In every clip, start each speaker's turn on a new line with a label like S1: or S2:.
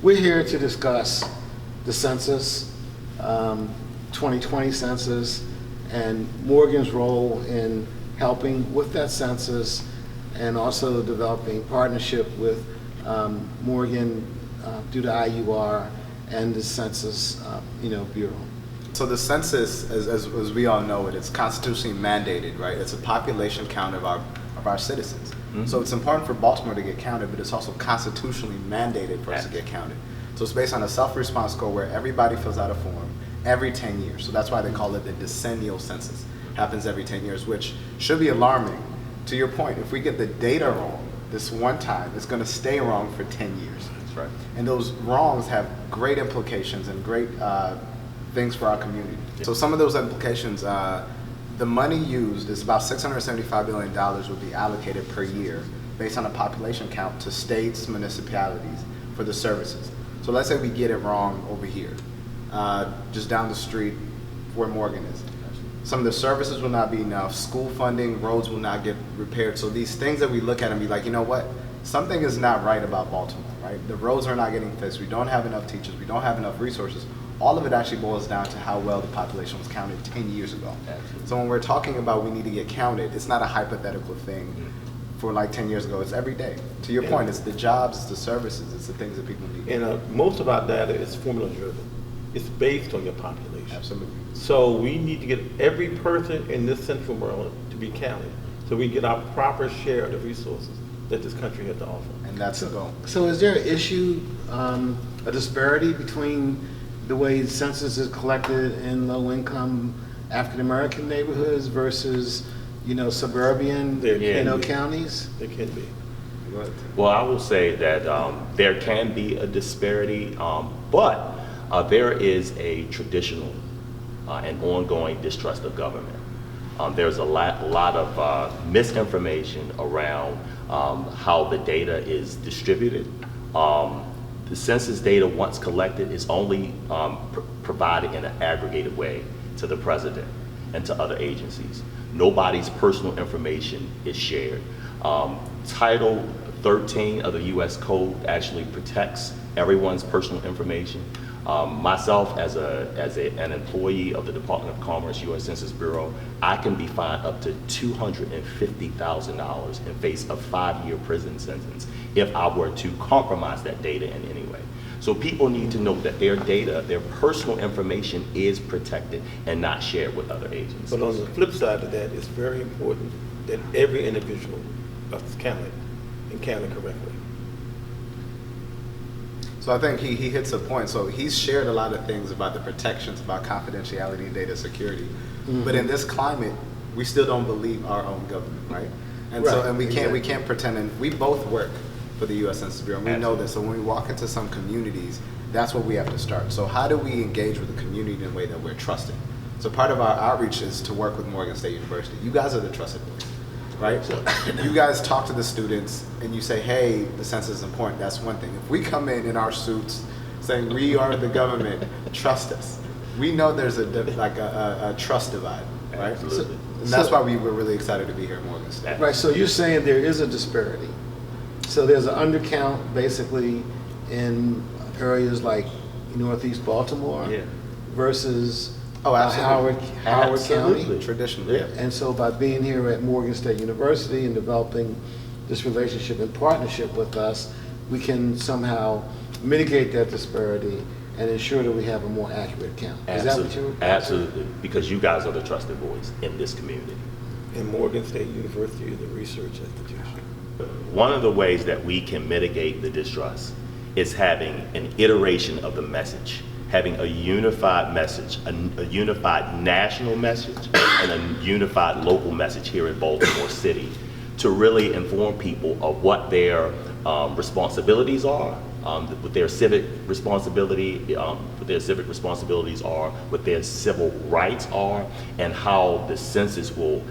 S1: We're here to discuss the census, 2020 census, and Morgan's role in helping with that census, and also developing partnership with Morgan due to IUR and the Census Bureau.
S2: So the census, as we all know it, it's constitutionally mandated, right? It's a population count of our citizens. Mm-hmm. So it's important for Baltimore to get counted, but it's also constitutionally mandated for us to get counted. So it's based on a self-response score where everybody fills out a form every 10 years. So that's why they call it the decennial census. Happens every 10 years, which should be alarming. To your point, if we get the data wrong this one time, it's going to stay wrong for 10 years.
S3: That's right.
S2: And those wrongs have great implications and great things for our community. Yeah. So some of those implications, the money used is about $675 billion would be allocated per year based on a population count to states, municipalities for the services. So let's say we get it wrong over here, just down the street where Morgan is. Some of the services will not be enough, school funding, roads will not get repaired. So these things that we look at and be like, you know what, something is not right about Baltimore, right? The roads are not getting fixed, we don't have enough teachers, we don't have enough resources. All of it actually boils down to how well the population was counted 10 years ago. Absolutely. So when we're talking about we need to get counted, it's not a hypothetical thing for like 10 years ago, it's every day. To your point, it's the jobs, it's the services, it's the things that people need.
S4: And most of our data is formula driven. It's based on your population.
S2: Absolutely.
S4: So we need to get every person in this central Maryland to be counted so we get our proper share of the resources that this country has to offer.
S2: And that's the goal.
S1: So is there an issue, a disparity between the way the census is collected in low-income African-American neighborhoods versus, suburban, counties?
S4: There can be.
S3: Well, I will say that there can be a disparity, but there is a traditional and ongoing distrust of government. There's a lot of misinformation around how the data is distributed. The census data, once collected, is only provided in an aggregated way to the president and to other agencies. Nobody's personal information is shared. Title 13 of the U.S. Code actually protects everyone's personal information. Myself, as an employee of the Department of Commerce, U.S. Census Bureau, I can be fined up to $250,000 and face a 5-year prison sentence if I were to compromise that data in any way. So people need to know that their data, their personal information is protected and not shared with other agencies.
S4: But on the flip side of that, it's very important that every individual is counted and counted correctly.
S2: So I think he hits a point. So he's shared a lot of things about the protections, about confidentiality and data security. Mm-hmm. But in this climate, we still don't believe our own government, right? And right. We can't pretend, and we both work for the U.S. Census Bureau, and we know this. So when we walk into some communities, that's where we have to start. So how do we engage with the community in a way that we're trusted? So part of our outreach is to work with Morgan State University. You guys are the trusted voice, right? So you guys talk to the students and you say, hey, the census is important. That's one thing. If we come in our suits saying we are the government, trust us. We know there's a trust divide, right?
S3: Absolutely.
S2: And that's why we were really excited to be here at Morgan State.
S1: Right, so you're saying there is a disparity. So there's an undercount basically in areas like Northeast Baltimore versus Howard County.
S2: Traditionally.
S1: Yeah. And so by being here at Morgan State University and developing this relationship and partnership with us, we can somehow mitigate that disparity and ensure that we have a more accurate count. Is that what you're
S3: Absolutely, because you guys are the trusted voice in this community.
S4: And Morgan State University is a research institution.
S3: One of the ways that we can mitigate the distrust is having an iteration of the message, having a unified message, a unified national message, and a unified local message here in Baltimore City to really inform people of what their responsibilities are, what their civic responsibilities are, what their civil rights are, and how the census will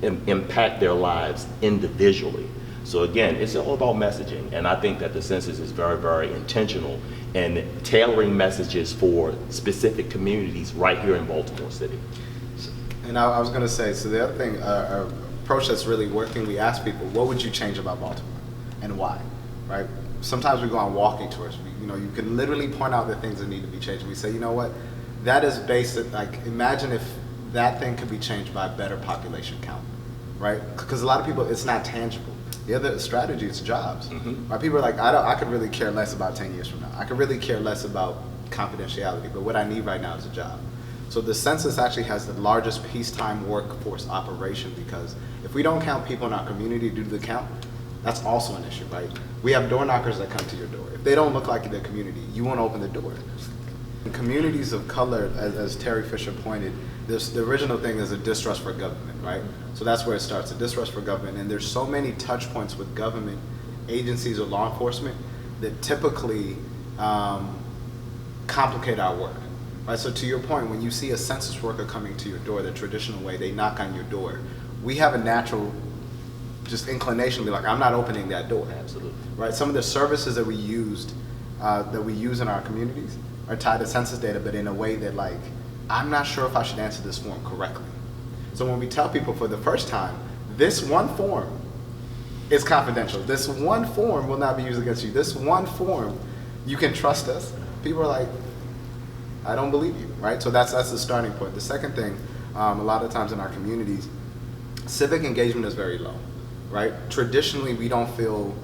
S3: impact their lives individually. So again, it's all about messaging, and I think that the census is very, very intentional in tailoring messages for specific communities right here in Baltimore City.
S2: And I was going to say, so the other thing, approach that's really working, we ask people, what would you change about Baltimore and why, right? sometimes we go on walking tours. You can literally point out the things that need to be changed. We say, you know what, that is basic. Like, imagine if that thing could be changed by a better population count, right? Because a lot of people, it's not tangible. The other strategy is jobs. Right? People are like, I could really care less about 10 years from now. I could really care less about confidentiality, but what I need right now is a job. So the census actually has the largest peacetime workforce operation, because if we don't count people in our community due to the count, that's also an issue, right? We have door knockers that come to your door. If they don't look like the community, you won't open the door. In communities of color, as Terry Fisher pointed, the original thing is a distrust for government, right? So that's where it starts, a distrust for government. And there's so many touch points with government agencies or law enforcement that typically complicate our work, right? So to your point, when you see a census worker coming to your door the traditional way, they knock on your door, we have a natural just inclination to be like, I'm not opening that door.
S3: Absolutely.
S2: Right? Some of the services that we use in our communities are tied to census data, but in a way that, like, I'm not sure if I should answer this form correctly. So when we tell people for the first time, this one form is confidential. This one form will not be used against you. This one form, you can trust us. People are like, I don't believe you, right? So that's the starting point. The second thing, a lot of times in our communities, civic engagement is very low, right? Traditionally, we don't feel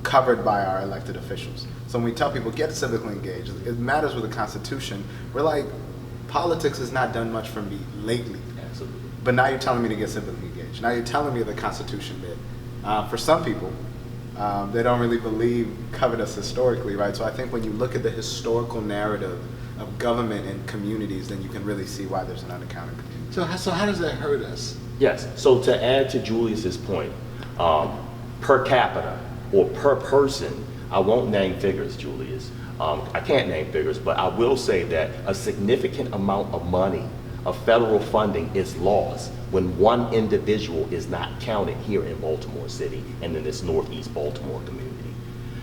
S2: covered by our elected officials. So when we tell people, get civically engaged, it matters with the Constitution. We're like, politics has not done much for me lately.
S3: Absolutely.
S2: But now you're telling me to get civically engaged. Now you're telling me the Constitution that, for some people, they don't really believe covered us historically, right? So I think when you look at the historical narrative of government and communities, then you can really see why there's an undercounted community.
S1: So how does that hurt us?
S3: Yes, so to add to Julius's point, per capita or per person, I won't name figures, Julius. I can't name figures, but I will say that a significant amount of money of federal funding is lost when one individual is not counted here in Baltimore City and in this Northeast Baltimore community.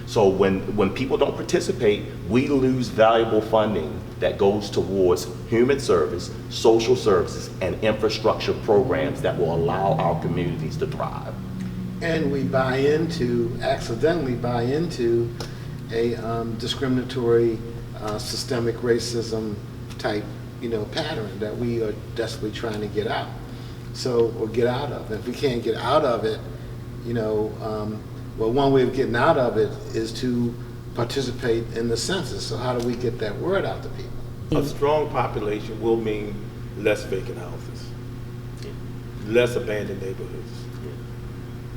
S3: So when people don't participate, we lose valuable funding that goes towards human service, social services, and infrastructure programs that will allow our communities to thrive.
S1: And we accidentally buy into a discriminatory, systemic racism type, pattern that we are desperately trying to get out. Or get out of. If we can't get out of it, well, one way of getting out of it is to participate in the census. So how do we get that word out to people?
S4: A strong population will mean less vacant houses, less abandoned neighborhoods.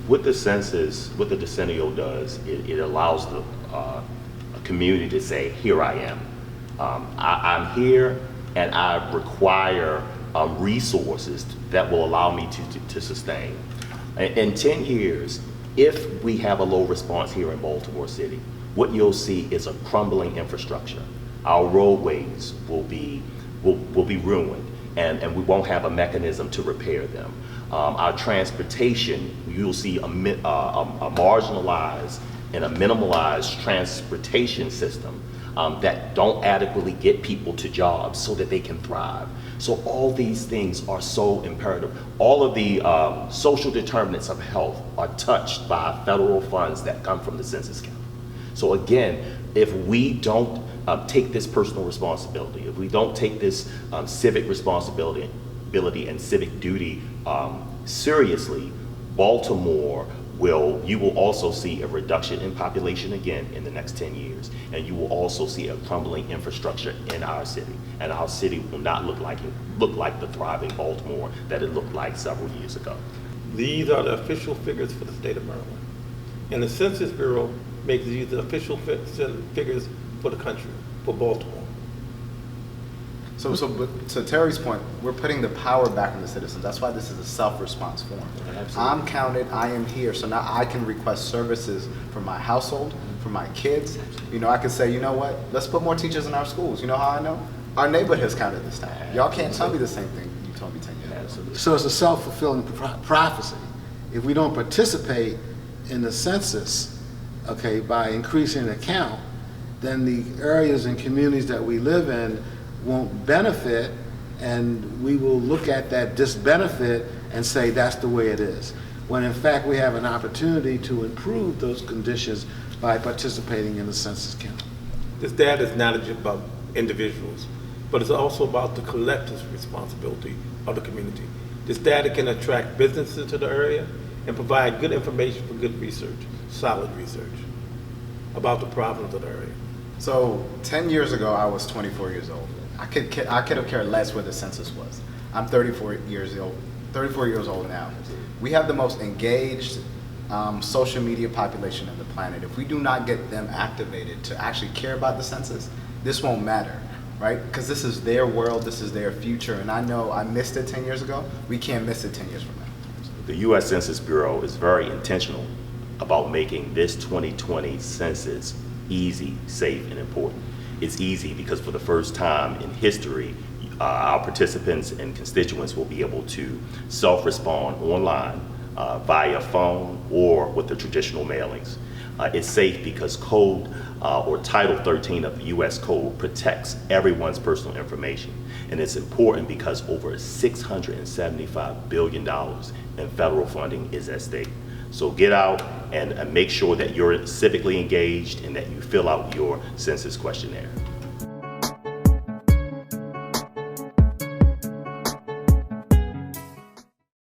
S3: With the census, what the decennial does, it allows a community to say, here I am. I'm here and I require resources that will allow me to sustain. In 10 years, if we have a low response here in Baltimore City, what you'll see is a crumbling infrastructure. Our roadways will be ruined, and we won't have a mechanism to repair them. Our transportation, you'll see a marginalized and a minimalized transportation system that don't adequately get people to jobs so that they can thrive. So all these things are so imperative. All of the social determinants of health are touched by federal funds that come from the census count. So again, if we don't take this personal responsibility, if we don't take this civic responsibility and civic duty seriously, Baltimore you will also see a reduction in population again in the next 10 years. And you will also see a crumbling infrastructure in our city. And our city will not look like the thriving Baltimore that it looked like several years ago.
S4: These are the official figures for the state of Maryland. And the Census Bureau makes these the official figures for the country, for Baltimore.
S2: But to Terry's point, we're putting the power back in the citizens. That's why this is a self-response form.
S3: Absolutely.
S2: I'm counted, I am here, so now I can request services for my household, for my kids. I can say, you know what, let's put more teachers in our schools. You know how I know? Our neighborhood has counted this time. Y'all can't tell me the same thing you told me 10 years ago.
S3: Absolutely.
S1: So it's a self-fulfilling prophecy. If we don't participate in the census, by increasing the count, then the areas and communities that we live in won't benefit, and we will look at that disbenefit and say that's the way it is. when in fact we have an opportunity to improve those conditions by participating in the census count.
S4: This data is not just about individuals, but it's also about the collective responsibility of the community. This data can attract businesses to the area and provide good information for good research, solid research about the problems of the area.
S2: So 10 years ago, I was 24 years old. I could have cared less where the census was. I'm 34 years old now. We have the most engaged social media population on the planet. If we do not get them activated to actually care about the census, this won't matter, right? Because this is their world, this is their future, and I know I missed it 10 years ago. We can't miss it 10 years from now.
S3: The U.S. Census Bureau is very intentional about making this 2020 census easy, safe, and important. It's easy because for the first time in history, our participants and constituents will be able to self-respond online via phone or with the traditional mailings. It's safe because code or Title 13 of the U.S. Code protects everyone's personal information. And it's important because over $675 billion in federal funding is at stake. So get out and make sure that you're civically engaged and that you fill out your census questionnaire.